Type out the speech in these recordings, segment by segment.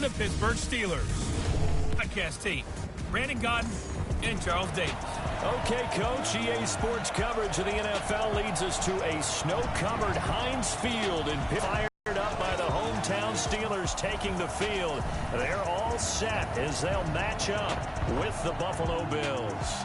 the Pittsburgh Steelers. Podcast team, Brandon Gaudin and Charles Davis. Okay, Coach, EA Sports coverage of the NFL leads us to a snow-covered Heinz Field and fired up by the hometown Steelers taking the field. They're all set as they'll match up with the Buffalo Bills.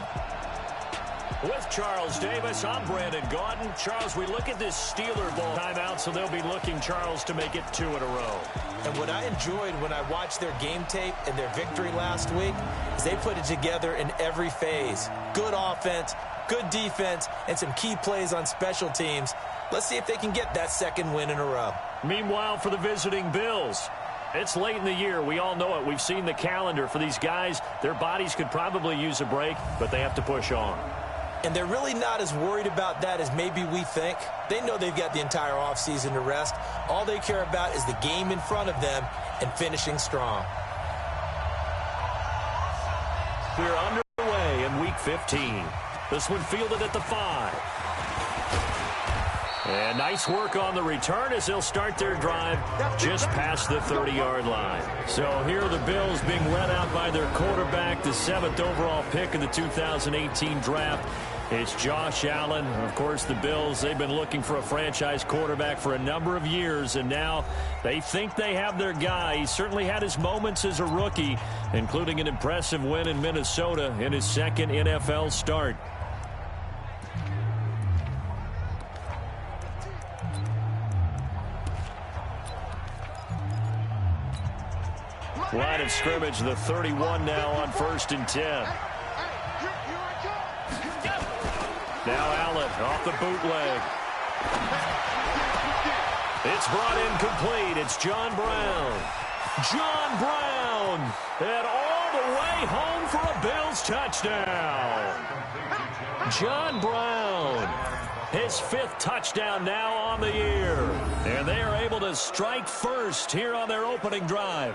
With Charles Davis, I'm Brandon Gaudin. Charles, we look at this Steeler ball timeout, so they'll be looking, Charles, to make it 2 in a row. And what I enjoyed when I watched their game tape and their victory last week is they put it together in every phase. Good offense, good defense, and some key plays on special teams. Let's see if they can get that second win in a row. Meanwhile, for the visiting Bills, it's late in the year. We all know it. We've seen the calendar for these guys. Their bodies could probably use a break, but they have to push on. And they're really not as worried about that as maybe we think. They know they've got the entire offseason to rest. All they care about is the game in front of them and finishing strong. We're underway in Week 15. This one fielded at the 5. And nice work on the return as they'll start their drive just past the 30-yard line. So here are the Bills being led out by their quarterback, the 7th overall pick in the 2018 draft. It's Josh Allen. Of course, the Bills, they've been looking for a franchise quarterback for a number of years, and now they think they have their guy. He certainly had his moments as a rookie, including an impressive win in Minnesota in his second NFL start. Line of scrimmage, the 31 now on 1st and 10. Now Allen off the bootleg. It's brought in complete. It's John Brown. John Brown. And all the way home for a Bills touchdown. John Brown. His 5th touchdown now on the year. And they are able to strike first here on their opening drive.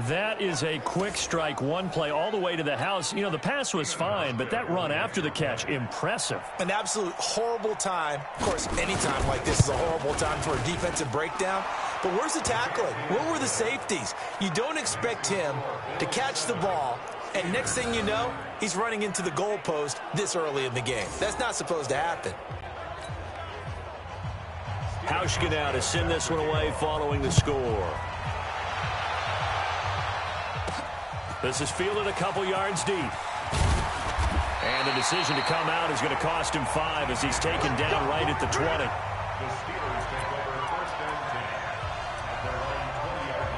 That is a quick strike, one play all the way to the house. You know, the pass was fine, but that run after the catch, impressive. An absolute horrible time. Of course, any time like this is a horrible time for a defensive breakdown. But where's the tackling? Where were the safeties? You don't expect him to catch the ball, and next thing you know, he's running into the goalpost this early in the game. That's not supposed to happen. Hauschka now to send this one away following the score. This is fielded a couple yards deep. And the decision to come out is going to cost him 5 as he's taken down right at the 20. The Steelers take over 1st and 10 at their own 20-yard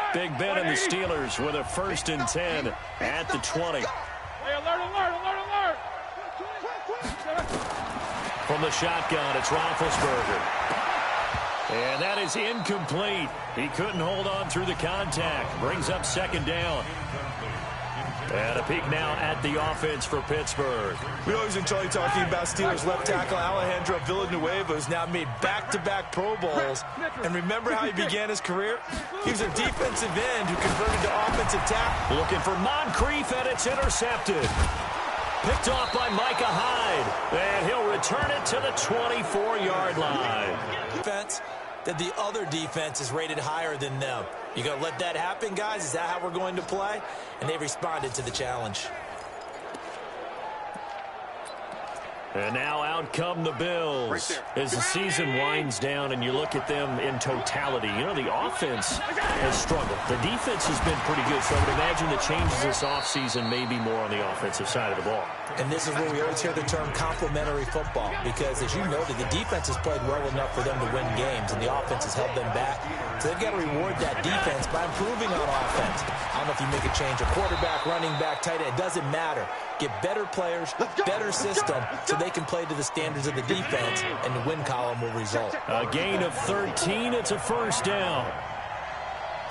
line. Big Ben and the Steelers with a 1st and 10 at the 20. Hey, alert, alert, alert, alert! From the shotgun, it's Roethlisberger. And that is incomplete. He couldn't hold on through the contact. Brings up 2nd down. And a peek now at the offense for Pittsburgh. We always enjoy talking about Steelers left tackle Alejandro Villanueva, who's now made back-to-back Pro Bowls. And remember how he began his career? He was a defensive end who converted to offensive tackle. Looking for Moncrief, and it's intercepted. Picked off by Micah Hyde. And he'll return it to the 24-yard line. Defense that the other defense is rated higher than them. You going to let that happen, guys? Is that how we're going to play? And they responded to the challenge. And now out come the Bills as the season winds down and you look at them in totality. You know, the offense has struggled. The defense has been pretty good, so I would imagine the changes this offseason may be more on the offensive side of the ball. And this is where we always hear the term complementary football because, as you noted, the defense has played well enough for them to win games, and the offense has held them back. So they've got to reward that defense by improving on offense. I don't know if you make a change, a quarterback, running back, tight end, it doesn't matter. Get better players, better system, so they can play to the standards of the defense, and the win column will result. A gain of 13, it's a 1st down.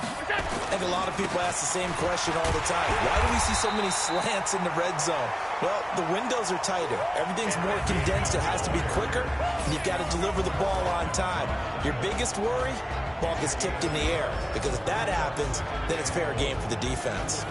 I think a lot of people ask the same question all the time. Why do we see so many slants in the red zone? Well, the windows are tighter. Everything's more condensed. It has to be quicker, and you've got to deliver the ball on time. Your biggest worry? Ball gets tipped in the air, because if that happens, then it's fair game for the defense.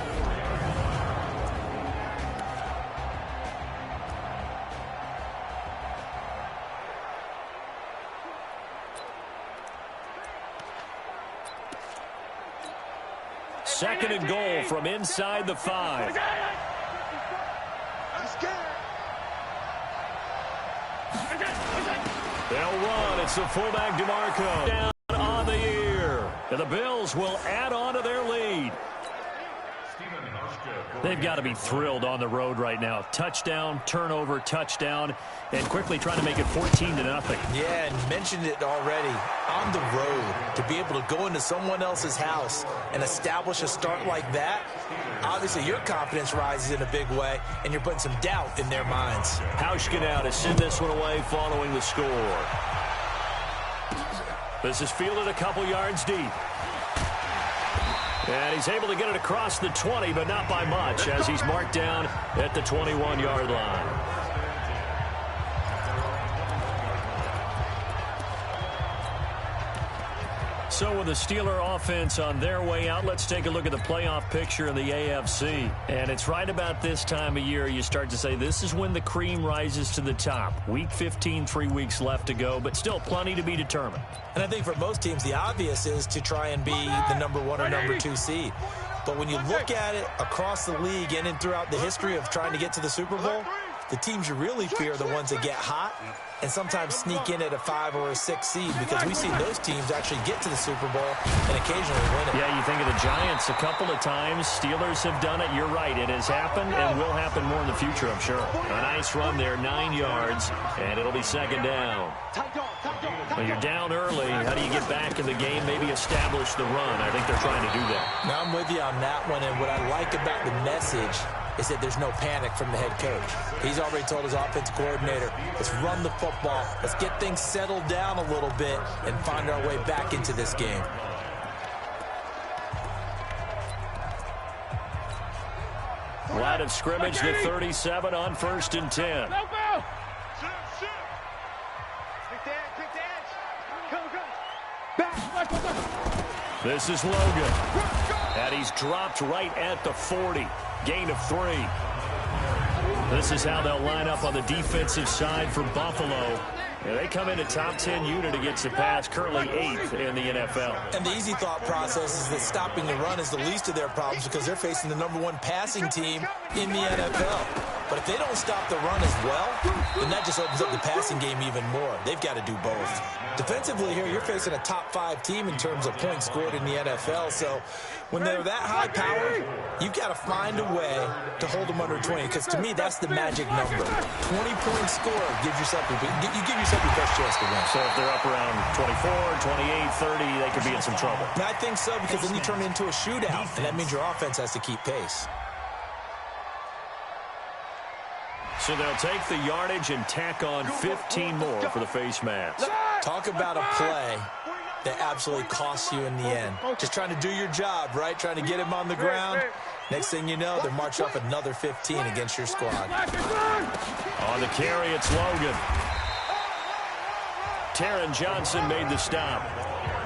second and goal from inside the 5. They'll run. It's the fullback DeMarco. Down on the year. And the Bills will add on to their lead. They've got to be thrilled on the road right now. Touchdown, turnover, touchdown, and quickly trying to make it 14-0. Yeah, and mentioned it already. On the road, to be able to go into someone else's house and establish a start like that, obviously your confidence rises in a big way, and you're putting some doubt in their minds. Hauschka now to send this one away following the score. This is fielded a couple yards deep. And he's able to get it across the 20, but not by much, as he's marked down at the 21-yard line. So with the Steeler offense on their way out, let's take a look at the playoff picture in the AFC. And it's right about this time of year you start to say this is when the cream rises to the top. Week 15, 3 weeks left to go, but still plenty to be determined. And I think for most teams, the obvious is to try and be the number 1 or number 2 seed. But when you look at it across the league and throughout the history of trying to get to the Super Bowl, the teams you really fear are the ones that get hot and sometimes sneak in at a 5 or a 6 seed, because we see those teams actually get to the Super Bowl and occasionally win it. Yeah, you think of the Giants a couple of times. Steelers have done it. You're right. It has happened and will happen more in the future, I'm sure. A nice run there, 9 yards, and it'll be second down. Well, you're down early. How do you get back in the game? Maybe establish the run. I think they're trying to do that. Now, I'm with you on that one, and what I like about the message is that there's no panic from the head coach. He's already told his offensive coordinator, let's run the football, let's get things settled down a little bit and find our way back into this game. Line of scrimmage to 37 on 1st and 10. This is Logan. And he's dropped right at the 40. Gain of 3. This is how they'll line up on the defensive side for Buffalo. And they come in a top 10 unit against the pass, currently 8th in the NFL. And the easy thought process is that stopping the run is the least of their problems because they're facing the number 1 passing team in the NFL. But if they don't stop the run as well, then that just opens up the passing game even more. They've got to do both. Defensively here, you're facing a top 5 team in terms of points scored in the NFL. So when they're that high powered, you've got to find a way to hold them under 20. Because to me, that's the magic number. 20-point score gives yourself your best chance to win. So if they're up around 24, 28, 30, they could be in some trouble. And I think so, because then you turn it into a shootout, and that means your offense has to keep pace. So they'll take the yardage and tack on 15 more for the face mask. Talk about a play that absolutely costs you in the end. Just trying to do your job, right? Trying to get him on the ground. Next thing you know, they're marching off another 15 against your squad. On the carry, it's Logan. Taron Johnson made the stop.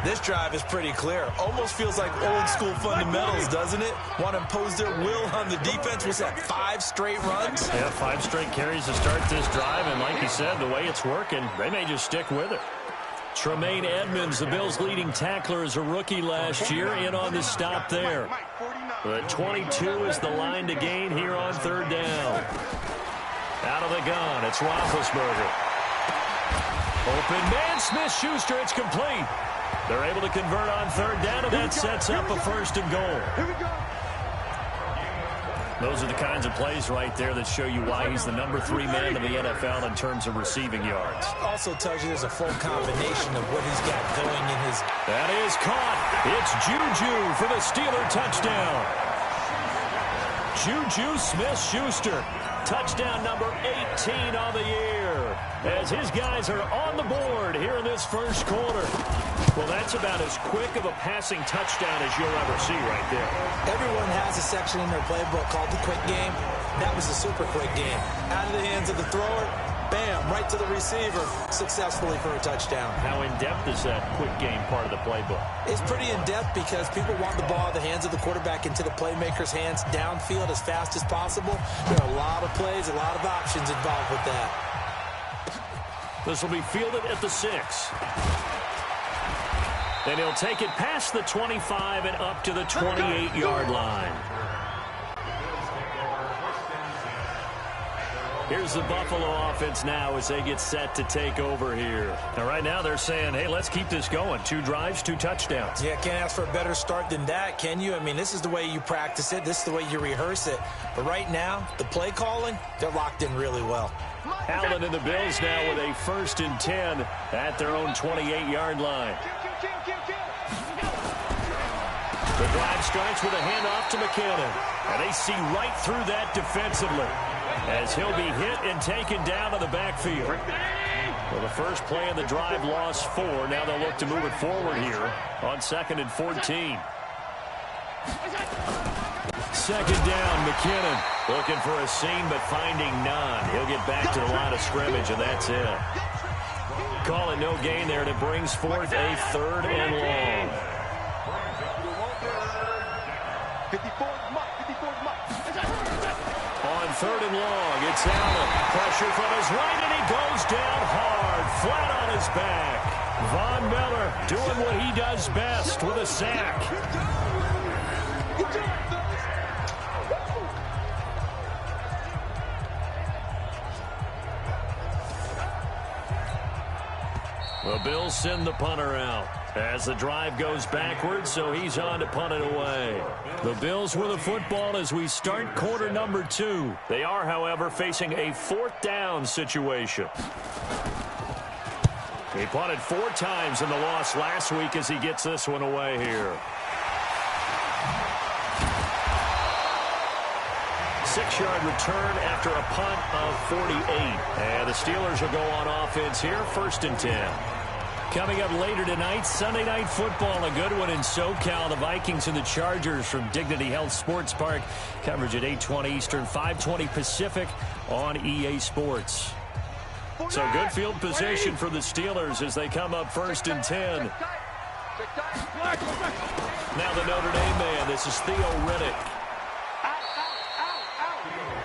This drive is pretty clear. Almost feels like old school fundamentals, doesn't it? Want to impose their will on the defense. Was that 5 straight runs? Yeah, 5 straight carries to start this drive. And like you said, the way it's working, they may just stick with it. Tremaine Edmonds, the Bills' leading tackler as a rookie last year, in on the stop there. But 22 is the line to gain here on 3rd down. Out of the gun, it's Roethlisberger. Open man, Smith-Schuster, it's complete. They're able to convert on 3rd down, and that sets up a 1st and goal. Those are the kinds of plays right there that show you why he's the number 3 man in the NFL in terms of receiving yards. Also tells you there's a full combination of what he's got going in his... That is caught. It's Juju for the Steeler touchdown. Juju Smith-Schuster. Touchdown number 18 on the year, as his guys are on the board here in this 1st quarter. Well, that's about as quick of a passing touchdown as you'll ever see right there. Everyone has a section in their playbook called the quick game. That was a super quick game. Out of the hands of the thrower, bam, right to the receiver, successfully for a touchdown. How in-depth is that quick game part of the playbook? It's pretty in-depth because people want the ball in the hands of the quarterback into the playmaker's hands downfield as fast as possible. There are a lot of plays, a lot of options involved with that. This will be fielded at the 6. And he'll take it past the 25 and up to the 28-yard line. Here's the Buffalo offense now as they get set to take over here. Now, right now they're saying, hey, let's keep this going. 2 drives, 2 touchdowns. Yeah, can't ask for a better start than that, can you? I mean, this is the way you practice it. This is the way you rehearse it. But right now, the play calling, they're locked in really well. Allen and the Bills now with a 1st and 10 at their own 28-yard line. The drive starts with a handoff to McKinnon. And they see right through that defensively, as he'll be hit and taken down to the backfield. Well, the first play of the drive lost 4. Now they'll look to move it forward here on 2nd and 14. 2nd down, McKinnon looking for a seam but finding none. He'll get back to the line of scrimmage, and that's it. Call it no gain there, and it brings forth a 3rd and long. 54 mark. On 3rd and long, it's Allen. Pressure from his right, and he goes down hard, flat on his back. Von Miller doing what he does best with a sack. The Bills send the punter out as the drive goes backwards, so he's on to punt it away. The Bills with the football as we start quarter number 2. They are, however, facing a 4th down situation. He punted 4 times in the loss last week as he gets this one away here. 6-yard return after a punt of 48. And the Steelers will go on offense here, 1st and 10. Coming up later tonight, Sunday Night Football, a good one in SoCal. The Vikings and the Chargers from Dignity Health Sports Park. Coverage at 8:20 Eastern, 5:20 Pacific on EA Sports. So good field position for the Steelers as they come up 1st and 10. Now the Notre Dame man, this is Theo Riddick.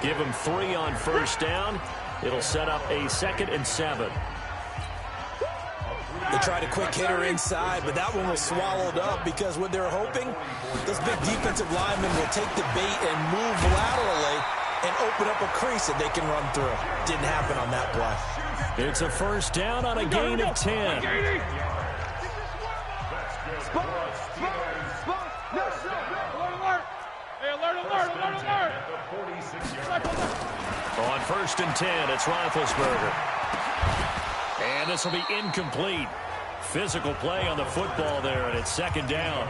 Give him 3 on 1st down. It'll set up a 2nd and 7. They tried a quick hitter inside, but that one was swallowed up because what they're hoping, those big defensive linemen will take the bait and move laterally and open up a crease that they can run through. Didn't happen on that play. It's a 1st down on a gain of 10. On 1st and 10, it's Roethlisberger. And this will be incomplete. Physical play on the football there, and it's 2nd down.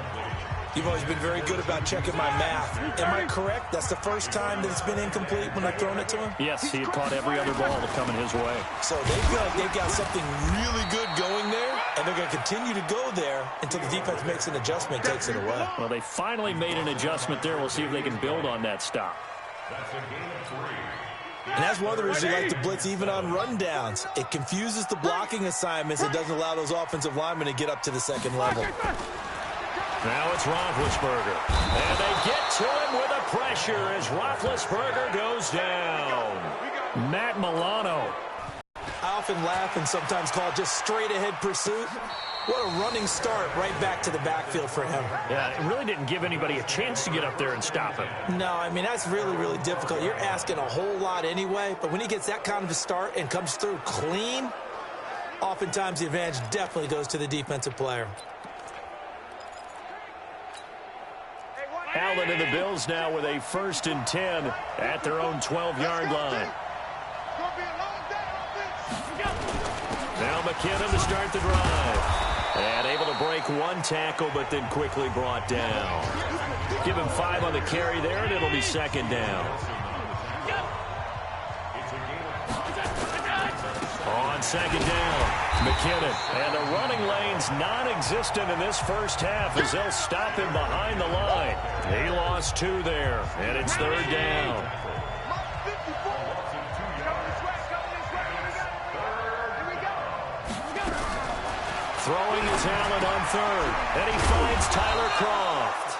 You've always been very good about checking my math. Am I correct? That's the first time that it's been incomplete when I've thrown it to him? Yes, he had caught every other ball that coming his way. So they feel like they've got something really good going there, and they're going to continue to go there until the defense makes an adjustment, takes it away. Well, they finally made an adjustment there. We'll see if they can build on that stop. That's a gain of 3. And that's one of the reasons you like to blitz even on rundowns. It confuses the blocking assignments. It doesn't allow those offensive linemen to get up to the 2nd level. Now it's Roethlisberger. And they get to him with a pressure as Roethlisberger goes down. Matt Milano. I often laugh and sometimes call it just straight-ahead pursuit. What a running start right back to the backfield for him. Yeah, it really didn't give anybody a chance to get up there and stop him. No, I mean, that's really, really difficult. You're asking a whole lot anyway, but when he gets that kind of a start and comes through clean, oftentimes the advantage definitely goes to the defensive player. Allen and the Bills now with a 1st and 10 at their own 12-yard line. Now McKinnon to start the drive. And able to break 1 tackle, but then quickly brought down. Give him 5 on the carry there, and it'll be 2nd down. On 2nd down, McKinnon. And the running lane's non-existent in this first half as they'll stop him behind the line. He lost 2 there, and it's 3rd down. Throwing is Allen on 3rd, and he finds Tyler Kroft.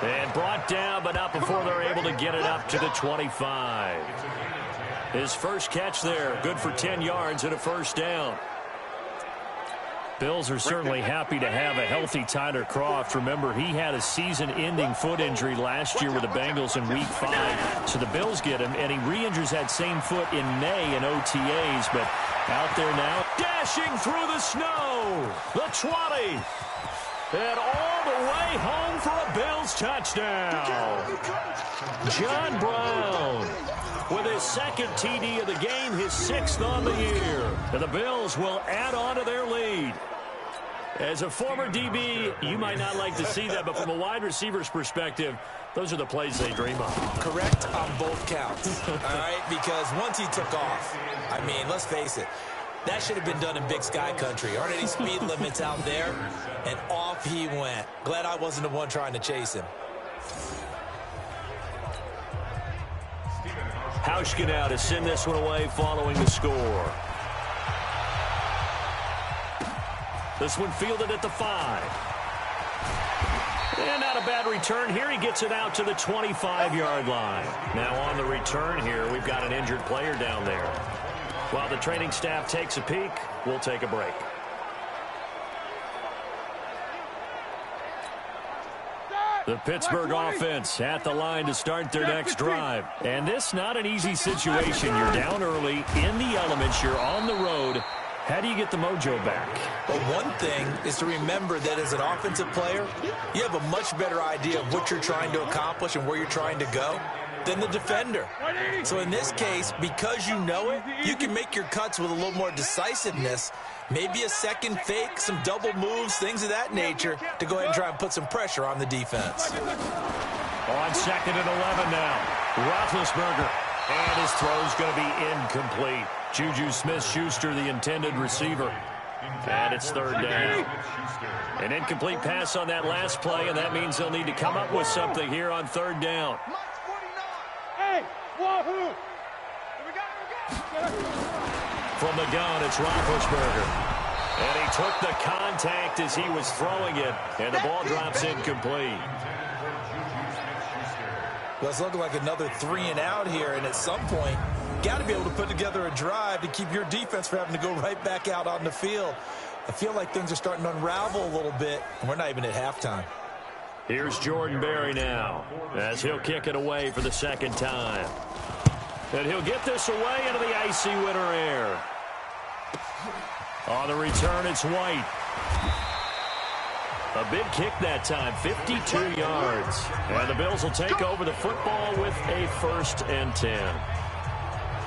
And brought down, but not before they're able to get it up to the 25. His first catch there, good for 10 yards and a 1st down. Bills are certainly happy to have a healthy Tyler Kroft. Remember, he had a season-ending foot injury last year with the Bengals in Week 5. So the Bills get him, and he re-injures that same foot in May in OTAs. But out there now, dashing through the snow, the 20. And all the way home for a Bills touchdown. John Brown with his second TD of the game, his 6th on the year. And the Bills will add on to their lead. As a former DB, you might not like to see that, but from a wide receiver's perspective, those are the plays they dream of. Correct on both counts, all right? Because once he took off, I mean, let's face it, that should have been done in Big Sky Country. Aren't any speed limits out there? And off he went. Glad I wasn't the one trying to chase him. Hauschka now to send this one away following the score. This one fielded at the 5. And not a bad return here. He gets it out to the 25-yard line. Now on the return here, we've got an injured player down there. While the training staff takes a peek, we'll take a break. The Pittsburgh offense at the line to start their next drive. And this not an easy situation. You're down early, in the elements, you're on the road. How do you get the mojo back? Well, one thing is to remember that as an offensive player, you have a much better idea of what you're trying to accomplish and where you're trying to go than the defender. So in this case, because you know it, you can make your cuts with a little more decisiveness, maybe a second fake, some double moves, things of that nature, to go ahead and try and put some pressure on the defense. On 2nd and 11 now, Roethlisberger. And his throw's going to be incomplete. Juju Smith-Schuster, the intended receiver. And it's 3rd down. An incomplete pass on that last play, and that means they'll need to come up with something here on 3rd down. From the gun, it's Roethlisberger. And he took the contact as he was throwing it, and the ball drops incomplete. Well, it's looking like another 3 and out here, and at some point, got to be able to put together a drive to keep your defense from having to go right back out on the field. I feel like things are starting to unravel a little bit, and we're not even at halftime. Here's Jordan Berry now, as he'll kick it away for the 2nd time. And he'll get this away into the icy winter air. On the return, it's White. A big kick that time, 52 yards. And the Bills will take over the football with a 1st and 10.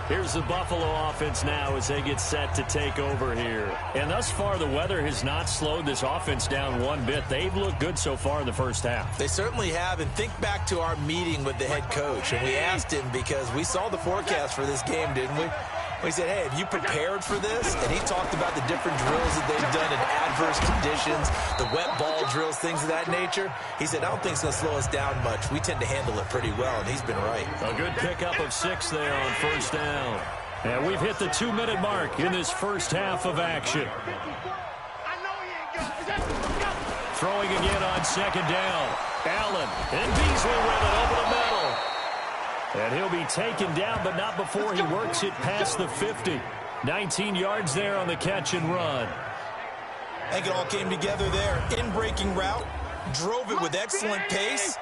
Here's the Buffalo offense now as they get set to take over here. And thus far, the weather has not slowed this offense down one bit. They've looked good so far in the first half. They certainly have. And think back to our meeting with the head coach. And we asked him, because we saw the forecast for this game, didn't we? We said, hey, have you prepared for this? And he talked about the different drills that they've done in adverse conditions, the wet ball drills, things of that nature. He said, I don't think it's going to slow us down much. We tend to handle it pretty well, and he's been right. A good pickup of 6 there on 1st down. And we've hit the 2-minute mark in this first half of action. Throwing again on 2nd down. Allen and Beasley with it over the middle. And he'll be taken down, but not before he works it past the 50. 19 yards there on the catch and run. I think it all came together there. In-breaking route, drove it with excellent pace.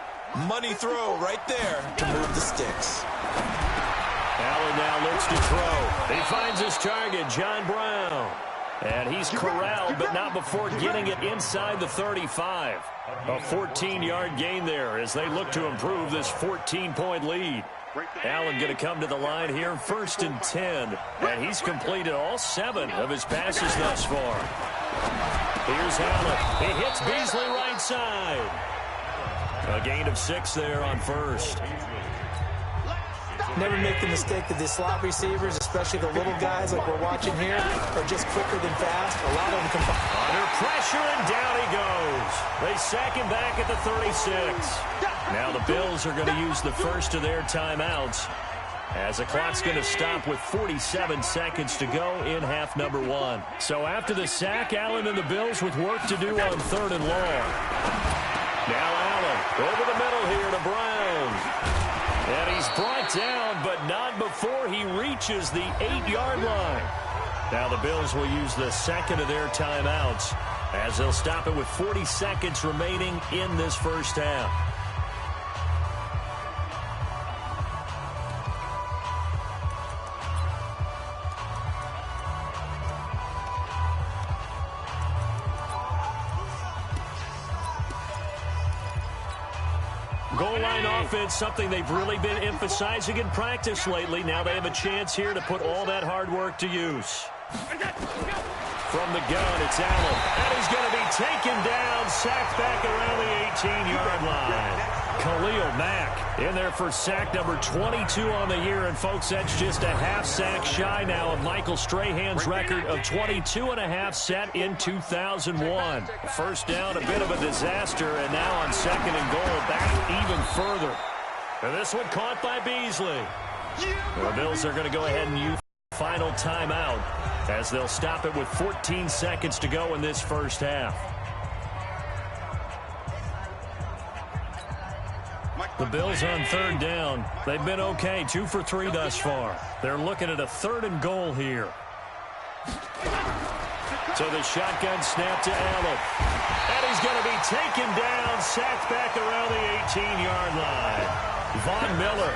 Money throw right there to move the sticks. Allen now looks to throw. He finds his target, John Brown. And he's corralled, but not before getting it inside the 35. A 14-yard gain there as they look to improve this 14-point lead. Allen going to come to the line here, 1st and 10. And he's completed all 7 of his passes thus far. Here's Allen. He hits Beasley right side. A gain of 6 there on 1st. Never make the mistake that the slot receivers, especially the little guys like we're watching here, are just quicker than fast. A lot of them come under pressure, and down he goes. They sack him back at the 36. Now the Bills are going to use the first of their timeouts as the clock's going to stop with 47 seconds to go in half number 1. So after the sack, Allen and the Bills with work to do on 3rd and long. Now Allen over the middle here to Brown. And he's brought down, but not before he reaches the 8-yard line. Now the Bills will use the second of their timeouts as they'll stop it with 40 seconds remaining in this first half. Goal line offense, something they've really been emphasizing in practice lately. Now they have a chance here to put all that hard work to use. From the gun, it's Allen. And he's going to be taken down, sacked back around the 18-yard line. Khalil Mack in there for sack number 22 on the year. And, folks, that's just a half sack shy now of Michael Strahan's record of 22.5 set in 2001. First down, a bit of a disaster, and now on second and goal, back even further. And this one caught by Beasley. The Bills are going to go ahead and use final timeout as they'll stop it with 14 seconds to go in this first half. The Bills on third down. They've been okay, 2 for 3 thus far. They're looking at a third and goal here. So the shotgun snap to Allen. And he's going to be taken down, sacked back around the 18-yard line. Von Miller